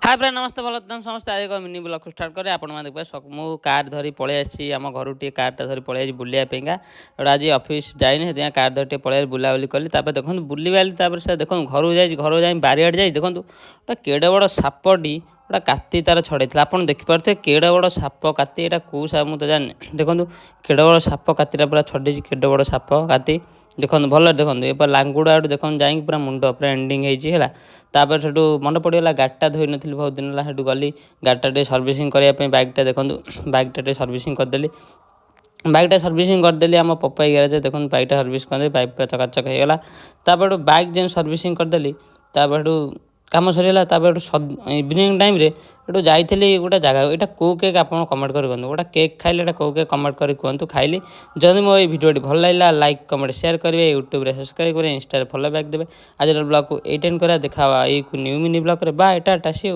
Hi friend नमस्ते भल समस्त आज एक मिनी ब्लॉग स्टार्ट करे आपण मैंने देखा मु कार धरी पलि आसी आम घर टे कार धरी पलि बुलाइका आज ऑफिस जाइनि से कार धर पलि बुलाबुली कली देखो बुलवाली से देखो घर जा बारियाड जा देखो गोटे केड़े बड़ सापटी गोटा काती तार छड़े आप देखिपे केड़े बड़ साप काती यहाँ कौ साप मुझे जानी देखो केड़े बड़ साप कातीटा पूरा छड़े केड़े बड़ साप काती देखो भल देखो ये लांगुड़ आड़ देखो जा पूरा मुंड पूरा एंडिंग होतापर से मन पड़गला गाड़ीटा धोई नी बहुत दिन है गली गाड़ीटा सर्विसिंग करने बाइकटा देखो बाइकटा सर्विसिंग करदेली बाइकटा सर्विसिंग करदेली आम पपाई ग्यारेज देखो बाइकटा सर्विस करदे बाइक पूरा चकाचक होगला बाइक जेन सर्विसिंग करदेली काम सरीगला इवनिंग टाइम रे एटू जाइली गोटे जगह यहाँ कौ केक आप कमेंट कर कहूँ गोटे केक खाइले कौ केक कमेंट कर कहूँ खाइली जदि मो भिडियो भल लगा लाइक कमेंट शेयर करेंगे यूट्यूब सब्सक्राइब करेंगे इंस्टा फॉलो बैक देवे आज ब्लॉग को 8 करा देखा new mini blog bye tata see you.